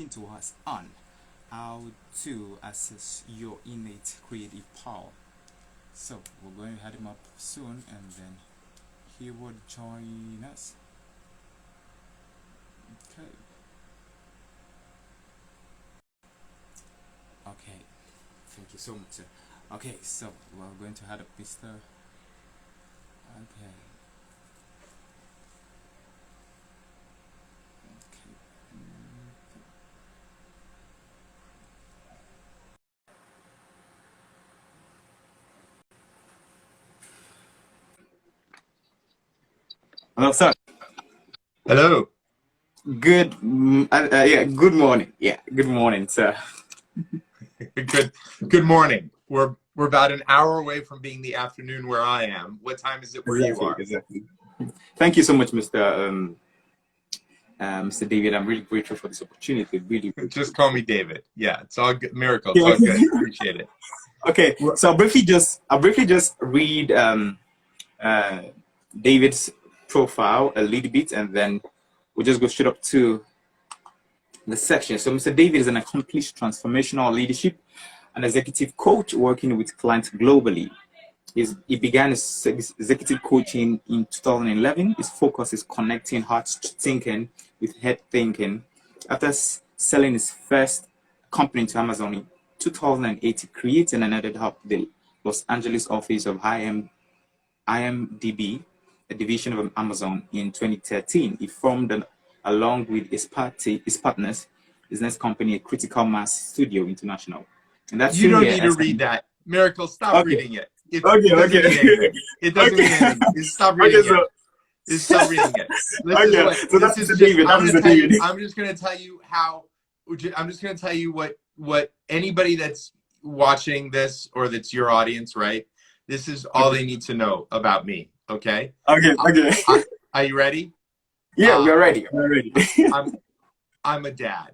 to us on how to access your innate creative power. So we're going to have him up soon, and then he will join us. Okay. Okay. Thank you so much, sir. Okay, so we're going to have a Mr. Okay. Okay. Hello, sir. Hello. Yeah, good morning. Yeah, good morning, sir. Good morning. We're about an hour away from being the afternoon where I am. What time is it where you are? Exactly. Thank you so much, Mr. David. I'm really grateful for this opportunity. Really Just call me David. Yeah, it's all good. Miracle. It's Yeah. all good. Appreciate it. Okay, so I'll briefly just read uh, David's profile a little bit, and then we'll just go straight up to the section. So Mr. David is an accomplished transformational leadership and executive coach working with clients globally. He began his executive coaching in 2011. His focus is connecting heart thinking with head thinking. After selling his first company to Amazon in 2008, he created and headed up the Los Angeles office of IMDb, a division of Amazon, in 2013. He formed, along with his partners, his next company, Critical Mass Studio International. And that's You don't need to read that. Miracle, stop reading it. It doesn't mean anything. It doesn't mean anything. Just stop reading it. Just stop reading it. I'm just going to tell you how. I'm just going to tell you what anybody that's watching this, or that's your audience, right? This is all they need to know about me. Okay. Okay. Are you ready? Yeah, we're ready. I'm a dad.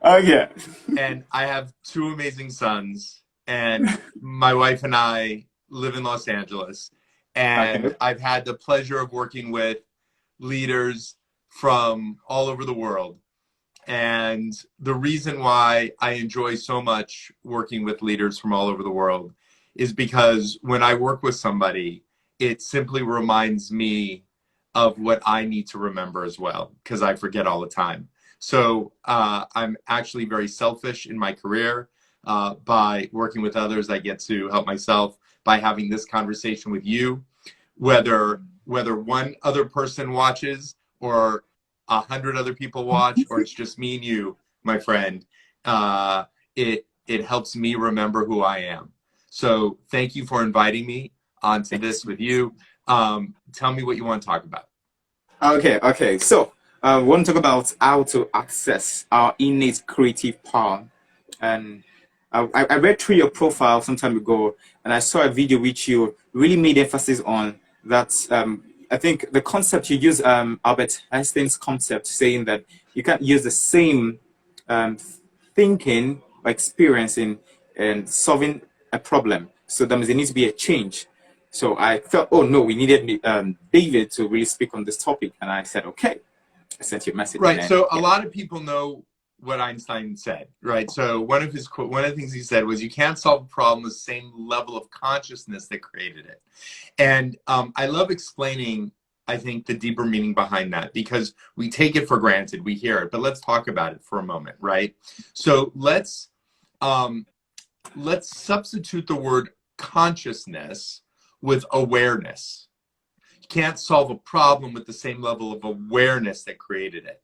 Oh yeah. And I have two amazing sons, and my wife and I live in Los Angeles. And Okay. I've had the pleasure of working with leaders from all over the world. And the reason why I enjoy so much working with leaders from all over the world is because when I work with somebody, it simply reminds me of what I need to remember as well, because I forget all the time. So I'm actually very selfish in my career. By working with others, I get to help myself by having this conversation with you. Whether one other person watches, or 100 other people watch, or it's just me and you, my friend, it helps me remember who I am. So thank you for inviting me onto this with you. Tell me what you want to talk about. Okay. So we want to talk about how to access our innate creative power. And I read through your profile some time ago, and I saw a video which you really made emphasis on that. I think the concept you use, Albert Einstein's concept, saying that you can't use the same thinking or experiencing and solving a problem. So there needs to be a change. So I felt, oh no, we needed David to really speak on this topic, and I said, okay. I sent you a message. Right. So a lot of people know what Einstein said, right? So one of the things he said was, you can't solve a problem with the same level of consciousness that created it. And I love explaining, I think, the deeper meaning behind that, because we take it for granted, we hear it, but let's talk about it for a moment, right? So let's substitute the word consciousness with awareness. You can't solve a problem with the same level of awareness that created it.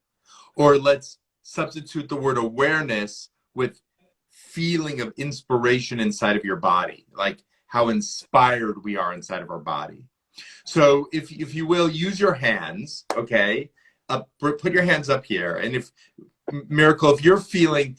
Or let's substitute the word awareness with feeling of inspiration inside of your body, like how inspired we are inside of our body. So if you will, use your hands, okay? Put your hands up here, and Miracle, if you're feeling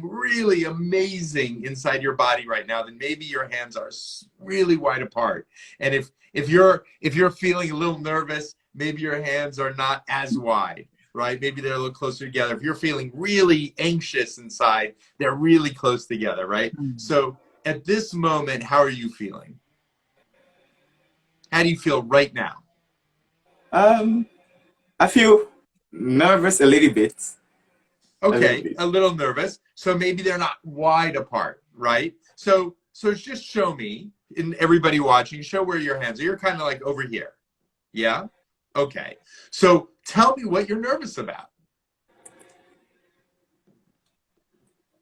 really amazing inside your body right now, then maybe your hands are really wide apart. And if you're feeling a little nervous, maybe your hands are not as wide, right? Maybe they're a little closer together. If you're feeling really anxious inside, they're really close together, right? So at this moment, how are you feeling? How do you feel right now? I feel nervous a little bit. A little Okay, bit. a little nervous. So maybe they're not wide apart, right? So just show me, and everybody watching, show where your hands are. You're kind of like over here. Yeah? Okay. So tell me what you're nervous about.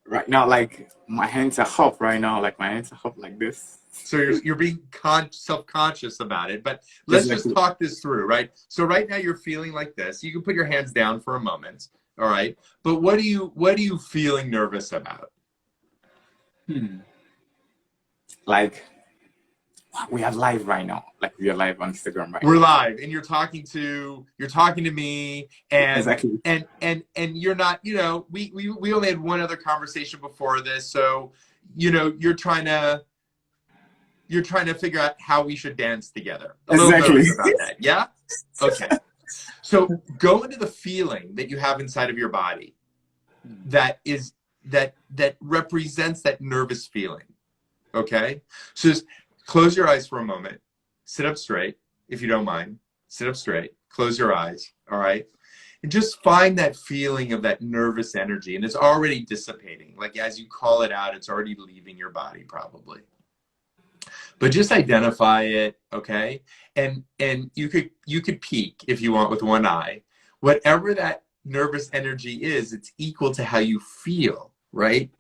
Right now, like my hands are up right now, like my hands are up like this. So you're being self-conscious about it, but Just let's like just talk this through, right? So right now you're feeling like this. You can put your hands down for a moment, all right? But what are you feeling nervous about? hmm, like we are live right now. Like we are live on Instagram right We're now. live, and you're talking to me, and Exactly. and you're not, we only had one other conversation before this, so you're trying to figure out how we should dance together. A little Exactly. nervous about that, yeah? Okay. So go into the feeling that you have inside of your body that represents that nervous feeling. Okay? So just close your eyes for a moment. Sit up straight, if you don't mind. Sit up straight. Close your eyes. All right? And just find that feeling of that nervous energy. And it's already dissipating. Like as you call it out, it's already leaving your body probably. But just identify it, okay? And you could peek if you want with one eye. Whatever that nervous energy is, it's equal to how you feel, right?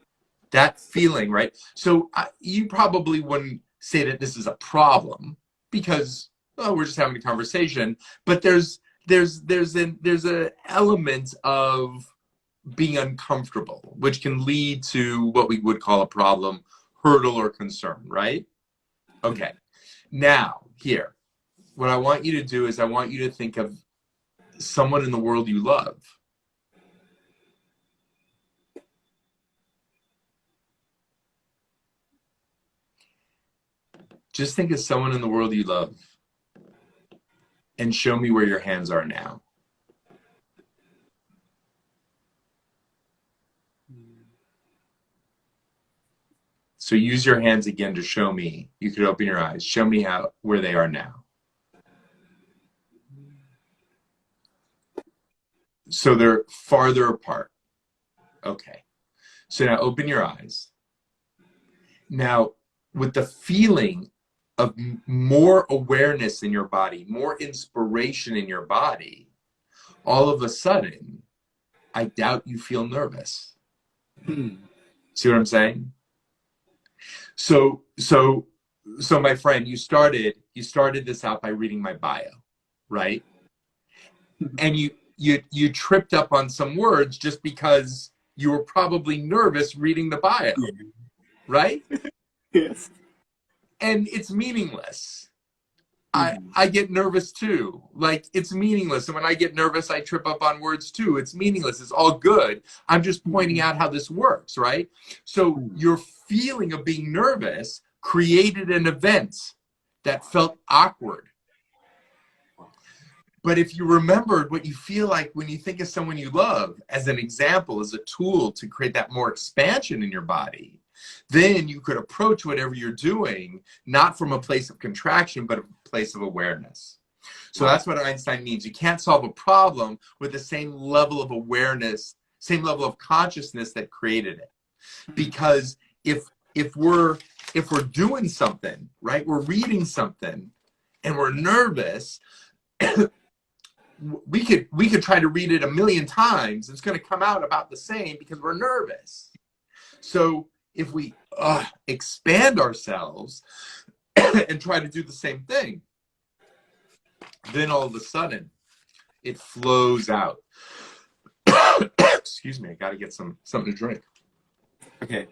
That feeling, right? So you probably wouldn't say that this is a problem because, well, we're just having a conversation. But there's an element of being uncomfortable, which can lead to what we would call a problem, hurdle, or concern, right? Okay. Now, here, what I want you to do is I want you to think of someone in the world you love. Just think of someone in the world you love and show me where your hands are now. So use your hands again to show me. You could open your eyes. Show me where they are now. So they're farther apart. Okay. So now open your eyes. Now, with the feeling of more awareness in your body, more inspiration in your body, all of a sudden, I doubt you feel nervous. Hmm. See what I'm saying? So my friend, you started this out by reading my bio, right? And you tripped up on some words just because you were probably nervous reading the bio, right? Yes. And it's meaningless. Hmm. I get nervous too. Like it's meaningless. And when I get nervous, I trip up on words too. It's meaningless. It's all good. I'm just pointing out how this works, right? So your feeling of being nervous created an event that felt awkward. But if you remembered what you feel like when you think of someone you love as an example, as a tool to create that more expansion in your body, then you could approach whatever you're doing, not from a place of contraction, but a place of awareness. So that's what Einstein means. You can't solve a problem with the same level of awareness, same level of consciousness that created it. Because if we're doing something, right, we're reading something and we're nervous, we could try to read it a million times. It's going to come out about the same because we're nervous. So if we expand ourselves and try to do the same thing, then all of a sudden it flows out. Excuse me, I got to get something to drink. Okay.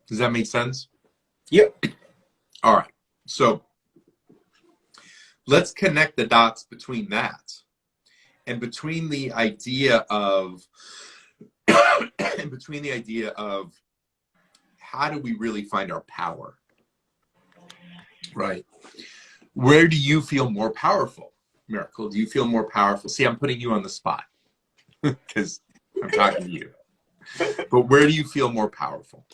Does that make sense? Yep. All right. So let's connect the dots between that and between the idea of how do we really find our power? Right. Where do you feel more powerful? Miracle, do you feel more powerful? See, I'm putting you on the spot because I'm talking to you. But where do you feel more powerful?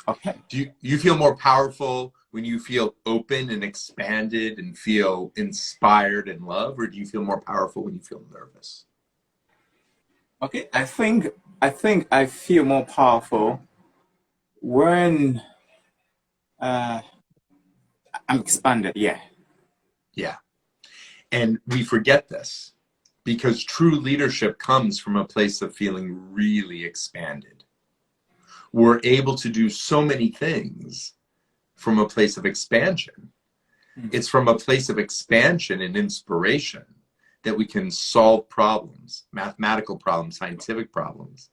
Okay. Do you feel more powerful when you feel open and expanded and feel inspired and love, or do you feel more powerful when you feel nervous? Okay, I think I feel more powerful when uh, I'm expanded. Yeah. Yeah. And we forget this because true leadership comes from a place of feeling really expanded. We're able to do so many things from a place of expansion. It's from a place of expansion and inspiration that we can solve problems, mathematical problems, scientific problems,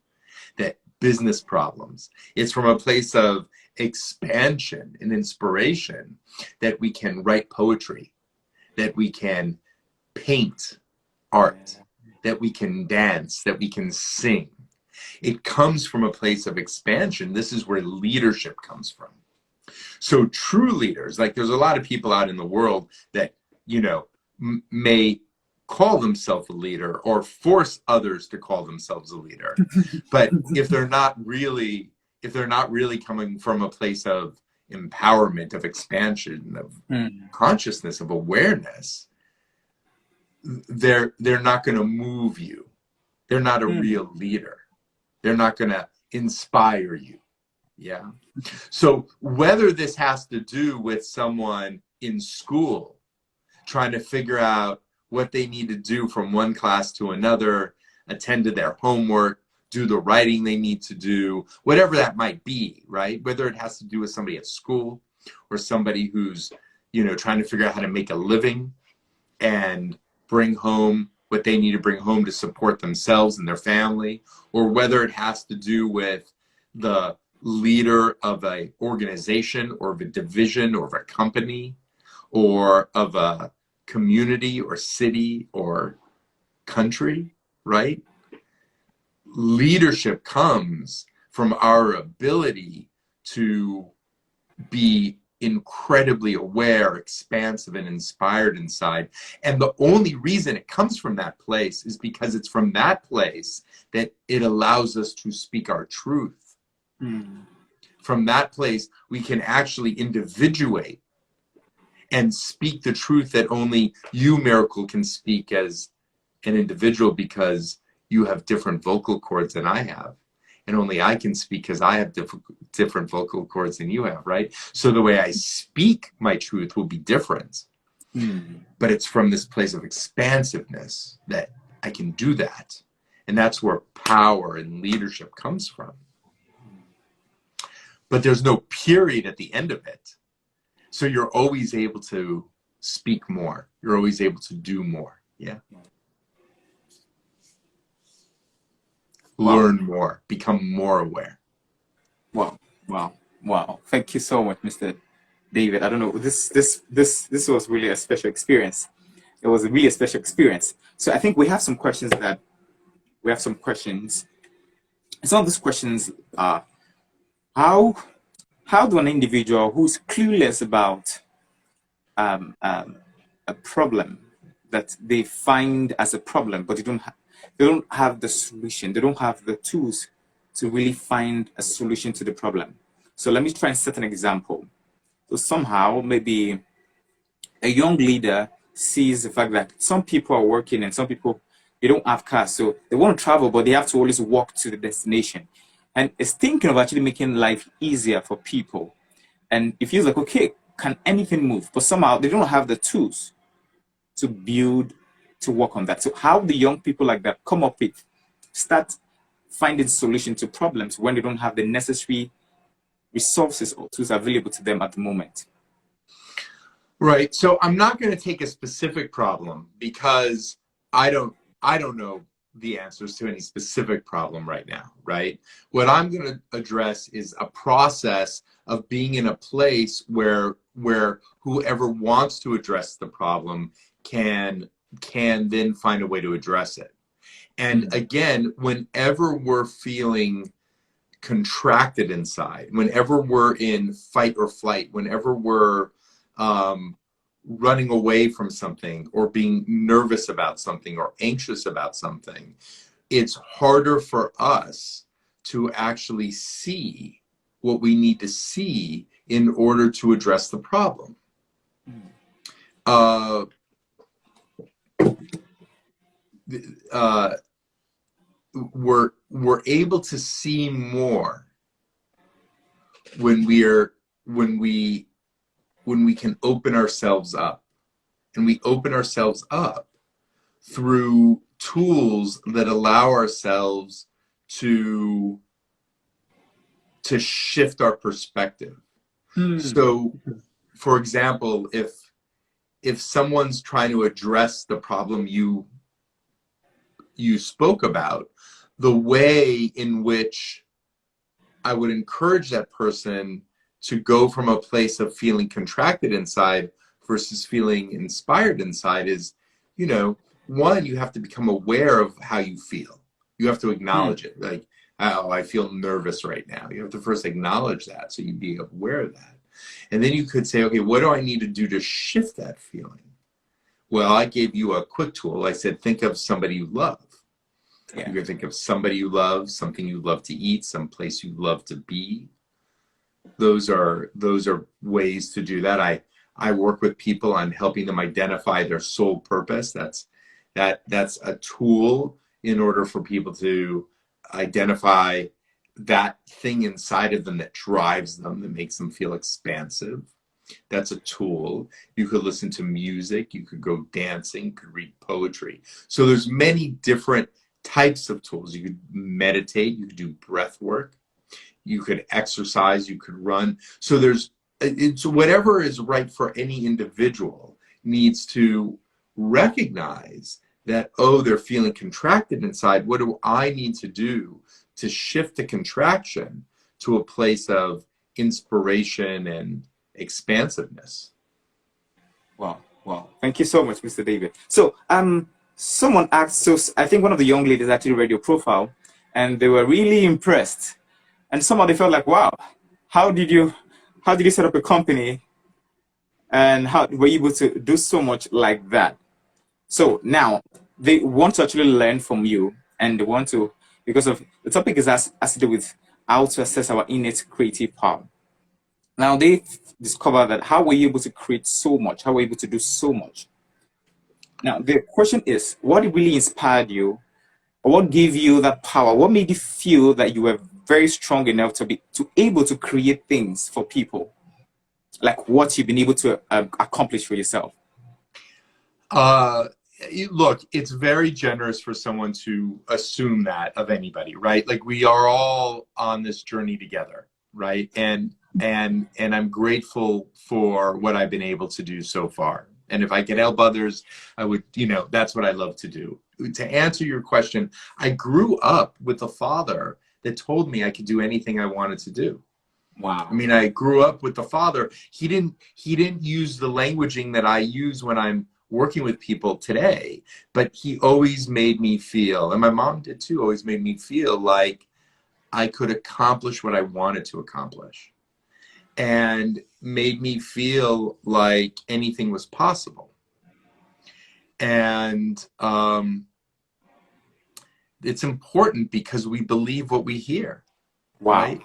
that business problems. It's from a place of expansion and inspiration that we can write poetry, that we can paint art, that we can dance, that we can sing. It comes from a place of expansion. This is where leadership comes from. So true leaders, like there's a lot of people out in the world that, you know, may call themselves a leader or force others to call themselves a leader. But if they're not really coming from a place of empowerment, of expansion, of consciousness, of awareness, they're not going to move you. They're not a real leader. They're not going to inspire you. Yeah. So whether this has to do with someone in school trying to figure out what they need to do from one class to another, attend to their homework, do the writing they need to do, whatever that might be, right? Whether it has to do with somebody at school or somebody who's, you know, trying to figure out how to make a living and bring home what they need to bring home to support themselves and their family, or whether it has to do with the leader of a organization or of a division or of a company or of a community or city or country, right? Leadership comes from our ability to be incredibly aware, expansive, and inspired inside. And the only reason it comes from that place is because it's from that place that it allows us to speak our truth. From that place, we can actually individuate and speak the truth that only you, Miracle, can speak as an individual because you have different vocal cords than I have. And only I can speak because I have different vocal cords than you have, right? So the way I speak my truth will be different. But it's from this place of expansiveness that I can do that. And that's where power and leadership comes from. But there's no period at the end of it. So you're always able to speak more. You're always able to do more. Yeah. Learn more, become more aware. Wow. Thank you so much, Mr. David. I don't know. This was really a special experience. It was a really special experience. So I think we have some questions. Some of these questions are how do an individual who's clueless about a problem that they find as a problem, but they don't have the solution. They don't have the tools to really find a solution to the problem. So let me try and set an example. So somehow, maybe a young leader sees the fact that some people are working and some people, they don't have cars. So they want to travel, but they have to always walk to the destination. And it's thinking of actually making life easier for people. And it feels like, okay, can anything move? But somehow they don't have the tools to work on that. So how do young people like that start finding solutions to problems when they don't have the necessary resources or tools available to them at the moment? Right. So I'm not going to take a specific problem because I don't know the answers to any specific problem right now, right? What I'm going to address is a process of being in a place where whoever wants to address the problem can then find a way to address it. And again, whenever we're feeling contracted inside, whenever we're in fight or flight, whenever we're running away from something or being nervous about something or anxious about something, it's harder for us to actually see what we need to see in order to address the problem. Uh, we're able to see more when we can open ourselves up, and we open ourselves up through tools that allow ourselves to shift our perspective. So, for example, if someone's trying to address the problem you spoke about, the way in which I would encourage that person to go from a place of feeling contracted inside versus feeling inspired inside is, one, you have to become aware of how you feel. You have to acknowledge it. Like, oh, I feel nervous right now. You have to first acknowledge that, so you'd be aware of that. And then you could say, okay, what do I need to do to shift that feeling? Well, I gave you a quick tool. I said, think of somebody you love. Yeah. You could think of somebody you love, something you love to eat, some place you love to be. Those are ways to do that. I work with people on helping them identify their soul purpose. That's a tool in order for people to identify that thing inside of them that drives them, that makes them feel expansive. That's a tool. You could listen to music, you could go dancing, you could read poetry. So there's many different types of tools. You could meditate, you could do breath work, you could exercise, you could run. So it's whatever is right for any individual needs to recognize that, oh, they're feeling contracted inside. What do I need to do to shift the contraction to a place of inspiration and expansiveness? Wow. Thank you so much, Mr. David. So, someone asked, so I think one of the young ladies actually read your profile, and they were really impressed. And somehow they felt like, wow, how did you set up a company, and how were you able to do so much like that? So now they want to actually learn from you, and they want to, because of the topic is has to do with how to assess our innate creative power. Now they discover that how were you able to create so much? How were you able to do so much? Now the question is, what really inspired you, or what gave you that power? What made you feel that you were very strong enough to be able to create things for people, like what you've been able to accomplish for yourself? Look, it's very generous for someone to assume that of anybody, right? Like, we are all on this journey together, right? And I'm grateful for what I've been able to do so far. And if I could help others, I would, that's what I love to do. To answer your question, I grew up with a father that told me I could do anything I wanted to do. Wow. I mean, I grew up with the father. He didn't use the languaging that I use when I'm working with people today, but he always made me feel, and my mom did too, always made me feel like I could accomplish what I wanted to accomplish, and made me feel like anything was possible. And it's important because we believe what we hear. Wow. Right?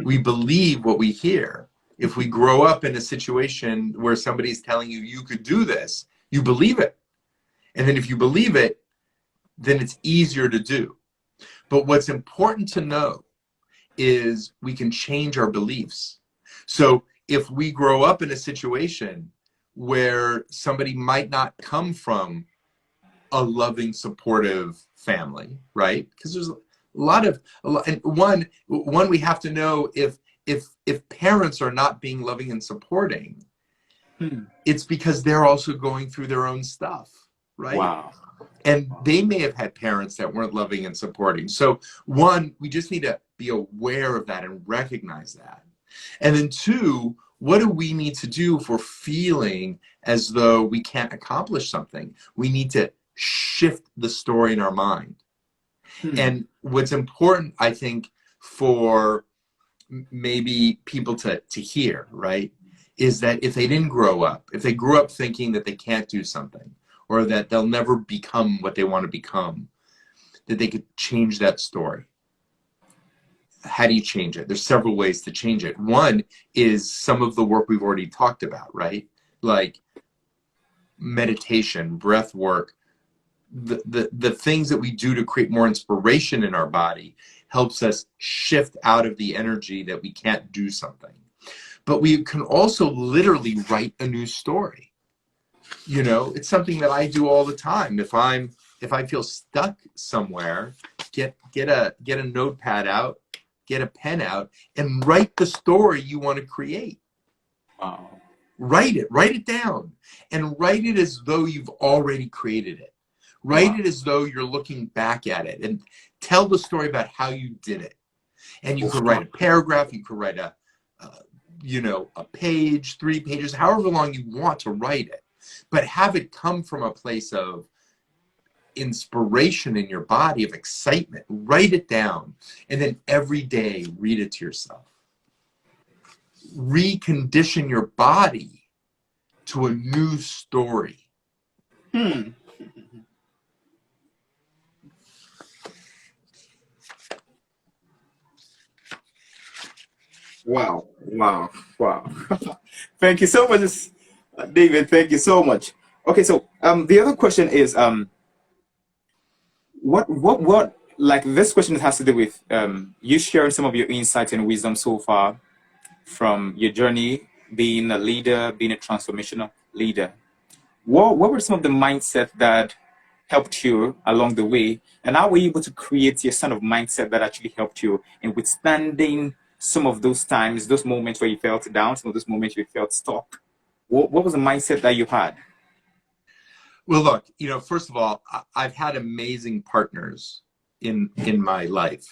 We believe what we hear. If we grow up in a situation where somebody's telling you, you could do this, you believe it. And then if you believe it, then it's easier to do. But what's important to know is we can change our beliefs. So if we grow up in a situation where somebody might not come from a loving, supportive family, right? Because there's a lot, and one we have to know, if parents are not being loving and supporting, it's because they're also going through their own stuff, right? Wow. And they may have had parents that weren't loving and supporting. So one, we just need to be aware of that and recognize that. And then two, what do we need to do if we're feeling as though we can't accomplish something? We need to shift the story in our mind. And what's important, I think, for maybe people to hear, right, is that if they didn't grow up, if they grew up thinking that they can't do something, or that they'll never become what they want to become, that they could change that story. how do you change it? There's several ways to change it. One is some of the work we've already talked about, right? Like meditation, breath work, the things that we do to create more inspiration in our body helps us shift out of the energy that we can't do something. But we can also literally write a new story. You know, it's something that I do all the time. If I feel stuck somewhere, get a notepad out, get a pen out, and write the story you want to create. Wow. Write it down, and write it as though you've already created it. Write Wow. it as though you're looking back at it, and tell the story about how you did it. And you could write a paragraph, you could write a page, 3 pages, however long you want to write it, but have it come from a place of inspiration in your body, of excitement. Write it down, and then every day read it to yourself. Recondition your body to a new story. Wow. Wow. Wow. Thank you so much, David. Thank you so much. Okay, so the other question is what like this question has to do with you sharing some of your insights and wisdom so far from your journey being a leader, being a transformational leader. What were some of the mindset that helped you along the way, and how were you able to create your kind of mindset that actually helped you in withstanding some of those times, those moments where you felt down, some of those moments where you felt stuck? What was the mindset that you had? Well, look, first of all, I've had amazing partners in my life.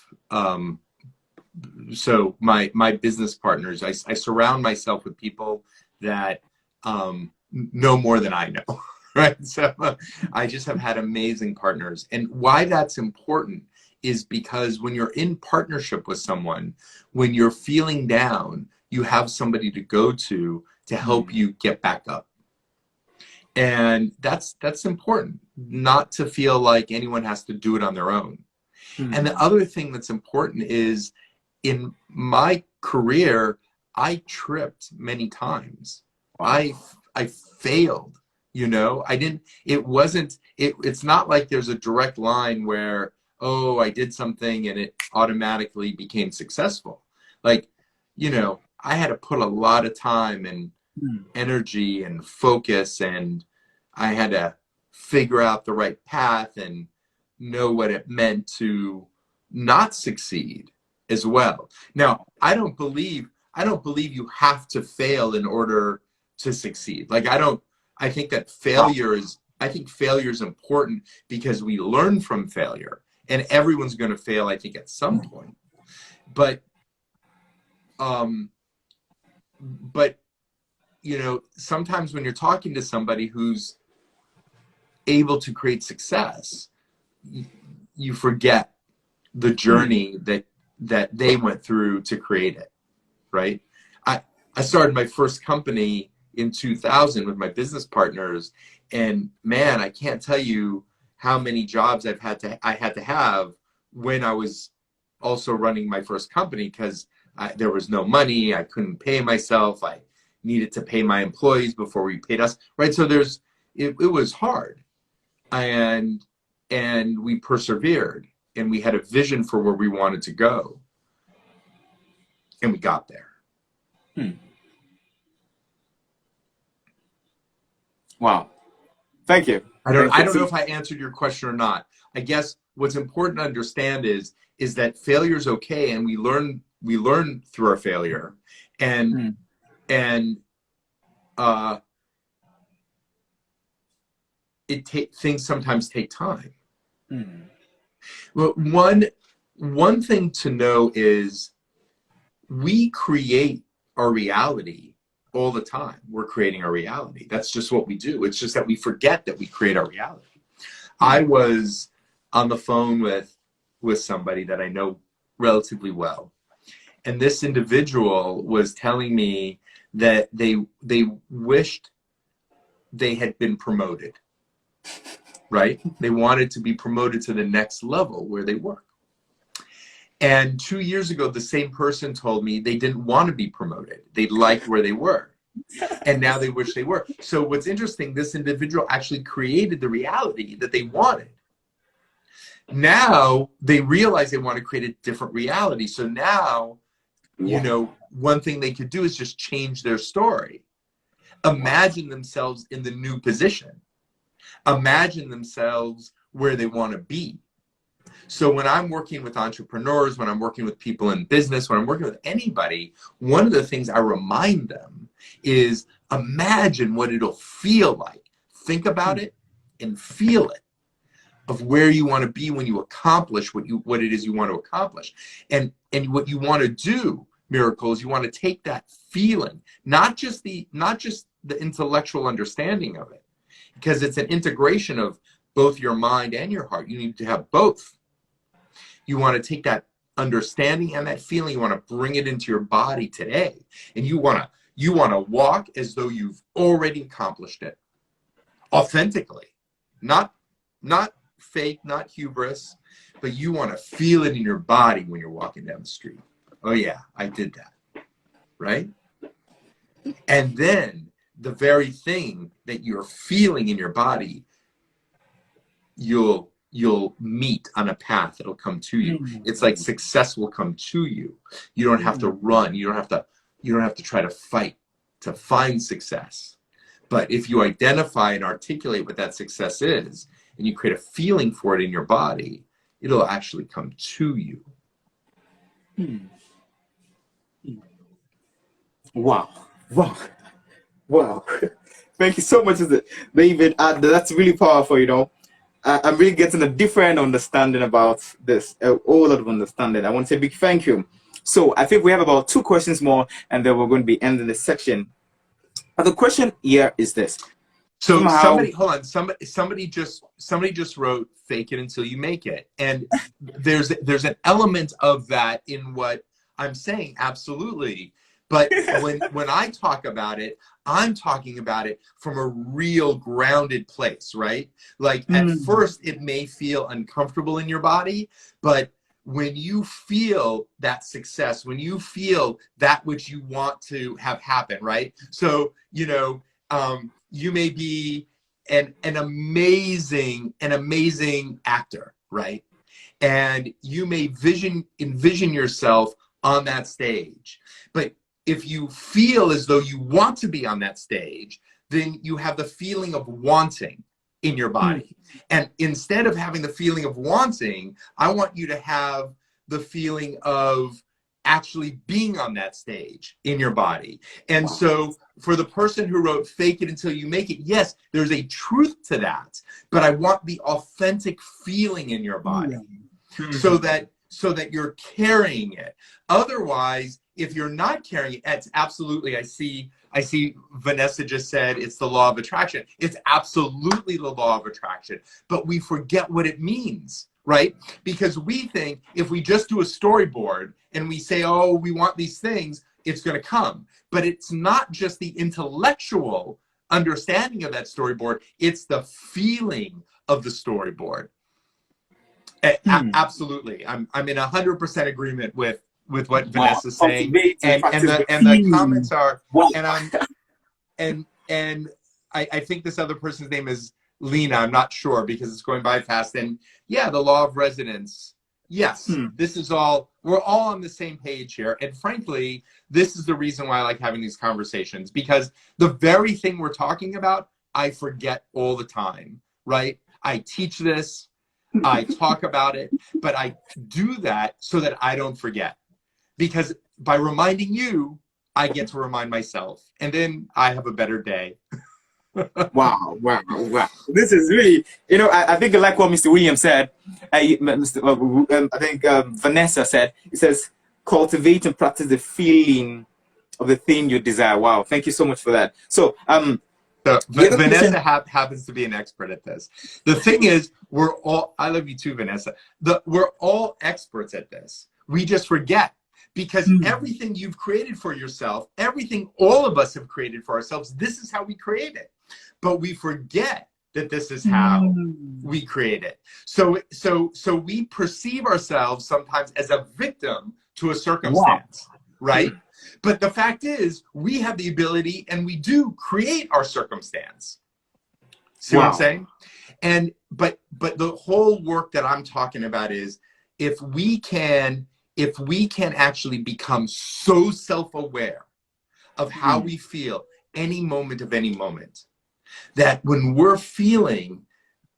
So my business partners, I surround myself with people that know more than I know, right? So I just have had amazing partners. And why that's important is because when you're in partnership with someone, when you're feeling down, you have somebody to go to help you get back up. And that's important, not to feel like anyone has to do it on their own. And the other thing that's important is, in my career, I tripped many times. Wow. I failed, it's not like there's a direct line where, oh, I did something and it automatically became successful. Like, I had to put a lot of time and energy and focus, and I had to figure out the right path and know what it meant to not succeed as well. Now, I don't believe you have to fail in order to succeed. Like, I think failure is important because we learn from failure, and everyone's going to fail, I think, at some point. But sometimes when you're talking to somebody who's able to create success, you forget the journey that they went through to create it, right? I started my first company in 2000 with my business partners, and man, I can't tell you how many jobs I had to have when I was also running my first company, because there was no money. I couldn't pay myself. I needed to pay my employees before we paid us, right? So it was hard, and we persevered, and we had a vision for where we wanted to go, and we got there. Wow. Thank you. I don't know if I answered your question or not. I guess what's important to understand is that failure is okay, and we learn through our failure, and things sometimes take time. Well, one thing to know is we create our reality all the time. We're creating our reality. That's just what we do. It's just that we forget that we create our reality. I was on the phone with somebody that I know relatively well, and this individual was telling me that they wished they had been promoted, right? They wanted to be promoted to the next level where they work. And 2 years ago, the same person told me they didn't want to be promoted. They liked where they were. And now they wish they were. So what's interesting, this individual actually created the reality that they wanted. Now they realize they want to create a different reality. So now, you know, one thing they could do is just change their story. Imagine themselves in the new position. Imagine themselves where they want to be. So when I'm working with entrepreneurs, when I'm working with people in business, when I'm working with anybody, one of the things I remind them is imagine what it'll feel like. Think about it and feel it, of where you want to be when you accomplish what it is you want to accomplish. And what you want to do, Miracle, is you want to take that feeling, not just the intellectual understanding of it, because it's an integration of both your mind and your heart. You need to have both. You want to take that understanding and that feeling, you want to bring it into your body today. And you want to walk as though you've already accomplished it. Authentically. Not fake, not hubris, but you want to feel it in your body when you're walking down the street. Oh yeah, I did that. Right? And then the very thing that you're feeling in your body, you'll meet on a path that'll come to you. It's like success will come to you. You don't have to run. You don't have to try to fight to find success. But if you identify and articulate what that success is, and you create a feeling for it in your body, it'll actually come to you. Wow. Thank you so much, David. That's really powerful, you know. I'm really getting a different understanding about this, a whole lot of understanding. I want to say a big thank you. So I think we have about 2 questions more, and then we're going to be ending this section. But the question here is this. So somehow, somebody just wrote "fake it until you make it," and there's an element of that in what I'm saying, absolutely. But when I talk about it, I'm talking about it from a real grounded place, right? Like at first it may feel uncomfortable in your body, but when you feel that success, when you feel that which you want to have happen, right? So, you know, you may be an amazing actor, right? And you may envision yourself on that stage. But if you feel as though you want to be on that stage, then you have the feeling of wanting in your body. And instead of having the feeling of wanting, I want you to have the feeling of actually being on that stage in your body. And so for the person who wrote "fake it until you make it," yes, there's a truth to that, but I want the authentic feeling in your body so that you're carrying it. Otherwise, if you're not carrying it, it's absolutely, I see Vanessa just said it's the law of attraction. It's absolutely the law of attraction, but we forget what it means, right? Because we think if we just do a storyboard and we say, oh, we want these things, it's going to come. But it's not just the intellectual understanding of that storyboard, it's the feeling of the storyboard. Absolutely. I'm in 100% agreement with what Vanessa's saying. And the comments are, and I think this other person's name is Lena, I'm not sure because it's going by fast. And yeah, the law of resonance. Yes, this is all, we're all on the same page here. And frankly, this is the reason why I like having these conversations, because the very thing we're talking about, I forget all the time, right? I teach this, I talk about it, but I do that so that I don't forget. Because by reminding you, I get to remind myself, and then I have a better day. Wow. This is really, you know, I think I like what Mr. Williams said. I think Vanessa said, it says, cultivate and practice the feeling of the thing you desire. Wow. Thank you so much for that. So, Vanessa happens to be an expert at this. The thing is, I love you too, Vanessa. We're all experts at this. We just forget. Because everything you've created for yourself, everything all of us have created for ourselves, this is how we create it. But we forget that this is how we create it. So we perceive ourselves sometimes as a victim to a circumstance, right? But the fact is, we have the ability, and we do create our circumstance. See what I'm saying? And but the whole work that I'm talking about is, if we can actually become so self-aware of how we feel any moment of any moment, that when we're feeling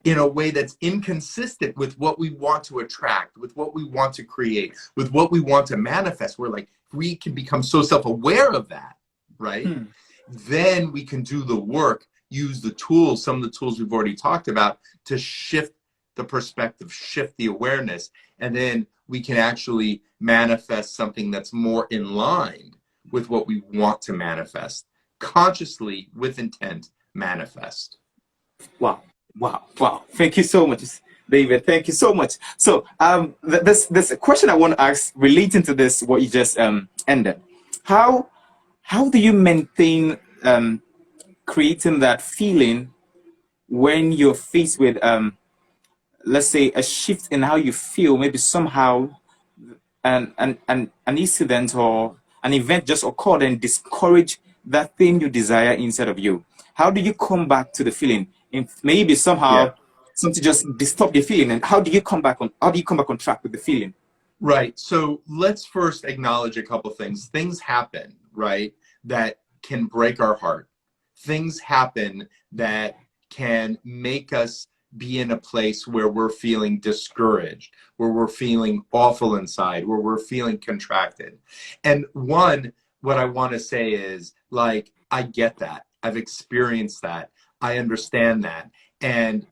in a way that's inconsistent with what we want to attract, with what we want to create, with what we want to manifest, we're like, we can become so self-aware of that, right? Then we can do the work, use the tools, some of the tools we've already talked about, to shift the perspective, shift the awareness, and then we can actually manifest something that's more in line with what we want to manifest. Consciously, with intent, manifest. Wow. Thank you so much, David. Thank you so much. So this question I want to ask relating to this, what you just ended. How do you maintain creating that feeling when you're faced with let's say a shift in how you feel, maybe somehow an incident or an event just occurred and discourage that thing you desire inside of you? How do you come back to the feeling? If maybe somehow something just disturbed your feeling, and how do you come back on track with the feeling? Right. So let's first acknowledge a couple things. Things happen, right, that can break our heart. Things happen that can make us be in a place where we're feeling discouraged, where we're feeling awful inside, where we're feeling contracted. And what I want to say is, like, I get that. I've experienced that. I understand that. And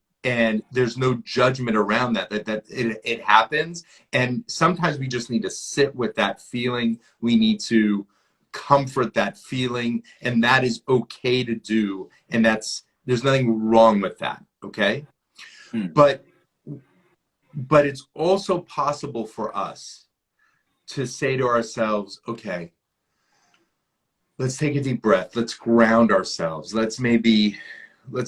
there's no judgment around that it happens. And sometimes we just need to sit with that feeling. We need to comfort that feeling, and that is okay to do. And there's nothing wrong with that. Okay. But it's also possible for us to say to ourselves, okay, let's take a deep breath. Let's ground ourselves. Let's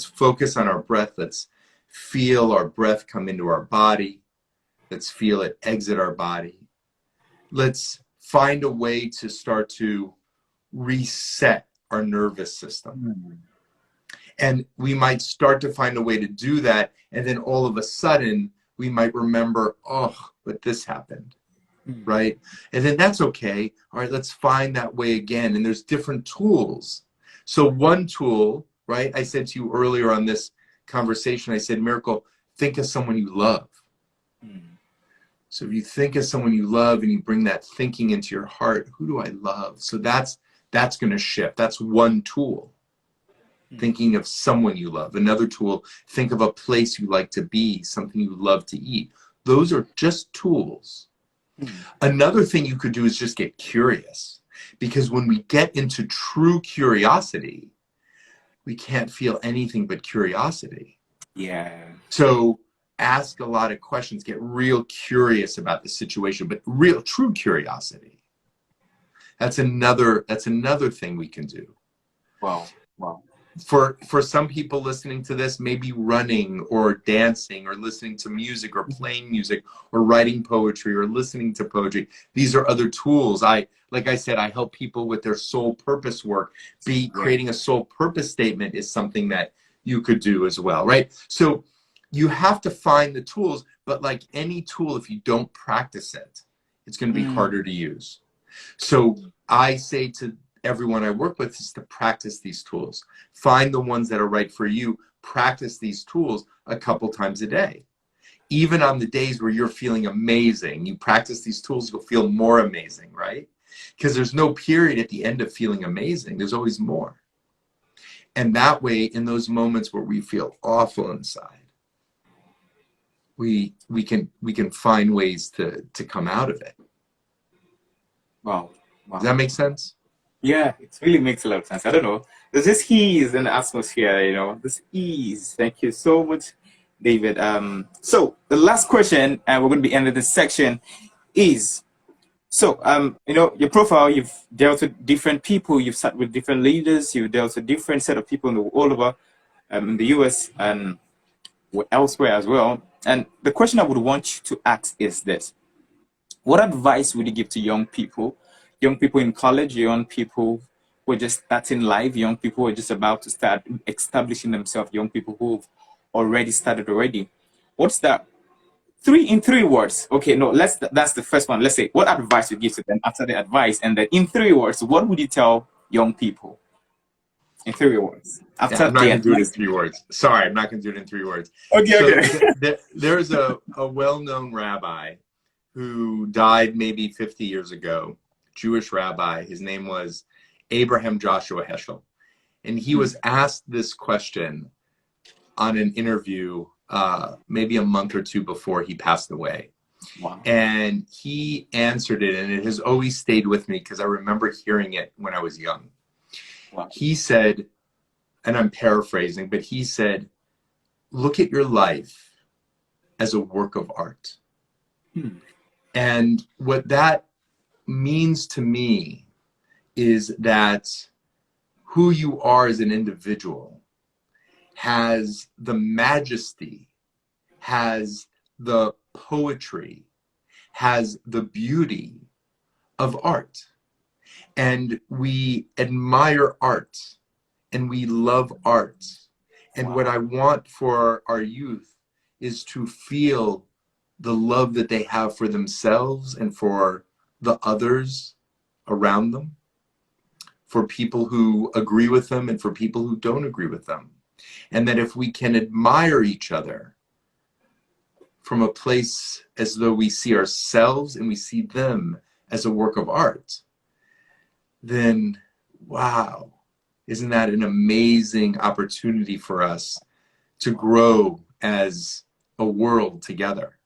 focus on our breath. Let's feel our breath come into our body. Let's feel it exit our body. Let's find a way to start to reset our nervous system. And we might start to find a way to do that. And then all of a sudden, we might remember, oh, but this happened, right? And then that's okay. All right, let's find that way again. And there's different tools. So one tool, right, I said to you earlier on this conversation, I said, Miracle, think of someone you love. So if you think of someone you love and you bring that thinking into your heart, who do I love? So that's going to shift. That's one tool. Thinking of someone you love. Another tool, think of a place you like to be, something you love to eat. Those are just tools. Another thing you could do is just get curious. Because when we get into true curiosity, we can't feel anything but curiosity. Yeah. So ask a lot of questions, get real curious about the situation, but true curiosity. That's another thing we can do. Wow. For some people listening to this, maybe running or dancing or listening to music or playing music or writing poetry or listening to poetry. These are other tools. Like I said, I help people with their soul purpose work. Creating a soul purpose statement is something that you could do as well, right? So you have to find the tools, but like any tool, if you don't practice it, it's going to be harder to use. So I say to everyone I work with is to practice these tools. Find the ones that are right for you. Practice these tools a couple times a day. Even on the days where you're feeling amazing, you practice these tools, you'll feel more amazing, right? Because there's no period at the end of feeling amazing. There's always more. And that way, in those moments where we feel awful inside, we can find ways to come out of it. Wow. Does that make sense? Yeah, it really makes a lot of sense. I don't know. There's this ease in the atmosphere, this ease. Thank you so much, David. So the last question, and we're going to be ending this section, is, so, your profile, you've dealt with different people, you've sat with different leaders, you've dealt with different set of people all over in the US, and elsewhere as well. And the question I would want you to ask is this: what advice would you give to young people in college, young people who are just starting life, young people who are just about to start establishing themselves, young people who've already started already? What's that? In 3 words. Okay, no, that's the first one. Let's say what advice you give to them after the advice, and then in 3 words, what would you tell young people in 3 words Yeah, after I'm not the going to do it in advice? 3 words. Sorry, I'm not going to do it in 3 words. Okay, So okay. there's a well-known rabbi who died maybe 50 years ago, Jewish rabbi. His name was Abraham Joshua Heschel. And he was asked this question on an interview maybe a month or two before he passed away. Wow. And he answered it, and it has always stayed with me because I remember hearing it when I was young. Wow. He said, and I'm paraphrasing, but he said, look at your life as a work of art. And what that means to me is that who you are as an individual has the majesty, has the poetry, has the beauty of art. And we admire art and we love art. And what I want for our youth is to feel the love that they have for themselves and for the others around them, for people who agree with them and for people who don't agree with them. And that if we can admire each other from a place as though we see ourselves and we see them as a work of art, then wow, isn't that an amazing opportunity for us to grow as a world together?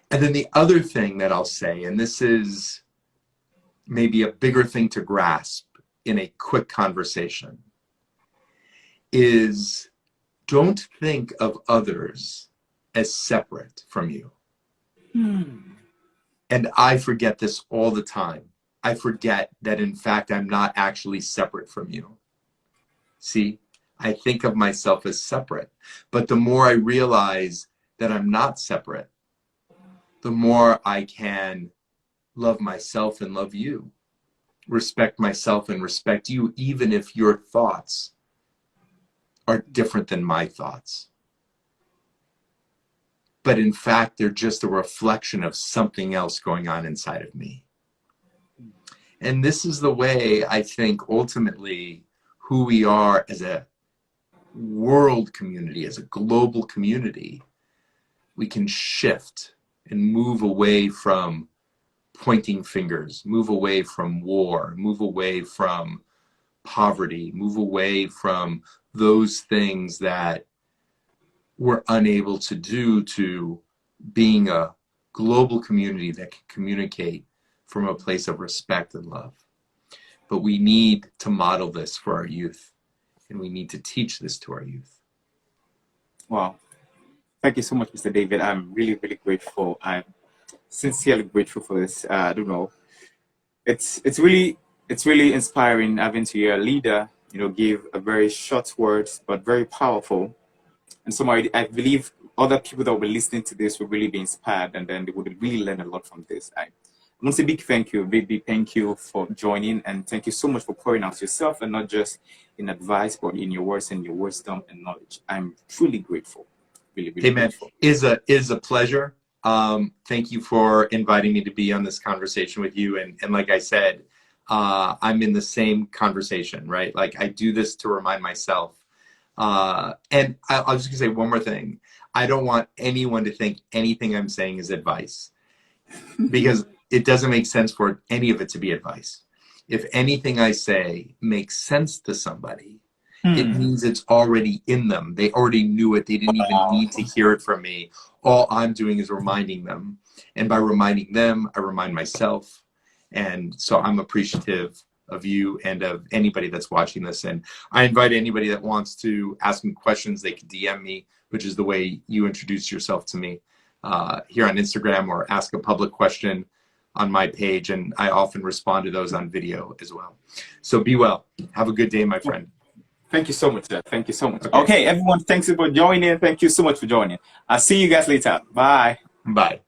And then the other thing that I'll say, and this is maybe a bigger thing to grasp in a quick conversation, is don't think of others as separate from you. And I forget this all the time. I forget that, in fact, I'm not actually separate from you. See, I think of myself as separate. But the more I realize that I'm not separate, the more I can love myself and love you, respect myself and respect you, even if your thoughts are different than my thoughts. But in fact, they're just a reflection of something else going on inside of me. And this is the way I think ultimately who we are as a world community, as a global community, we can shift and move away from pointing fingers, move away from war, move away from poverty, move away from those things that we're unable to do, to being a global community that can communicate from a place of respect and love. But we need to model this for our youth, and we need to teach this to our youth. Wow. Thank you so much, Mr. David. I'm really, really grateful. I'm sincerely grateful for this. I don't know. It's really inspiring having to hear a leader, give a very short words but very powerful. And so I believe other people that will be listening to this will really be inspired, and then they would really learn a lot from this. I want to say big thank you, big thank you for joining, and thank you so much for pouring out yourself, and not just in advice, but in your words and your wisdom and knowledge. I'm truly grateful, really, really Amen. grateful. Is a pleasure. Thank you for inviting me to be on this conversation with you. And like I said, I'm in the same conversation, right? Like I do this to remind myself. And I'll just say one more thing. I don't want anyone to think anything I'm saying is advice, because it doesn't make sense for any of it to be advice. If anything I say makes sense to somebody, it means it's already in them. They already knew it. They didn't even need to hear it from me. All I'm doing is reminding them. And by reminding them, I remind myself. And so I'm appreciative of you and of anybody that's watching this. And I invite anybody that wants to ask me questions, they can DM me, which is the way you introduce yourself to me here on Instagram, or ask a public question on my page. And I often respond to those on video as well. So be well. Have a good day, my friend. Thank you so much, sir. Thank you so much. Okay. Okay, everyone, thanks for joining. Thank you so much for joining. I'll see you guys later. Bye. Bye.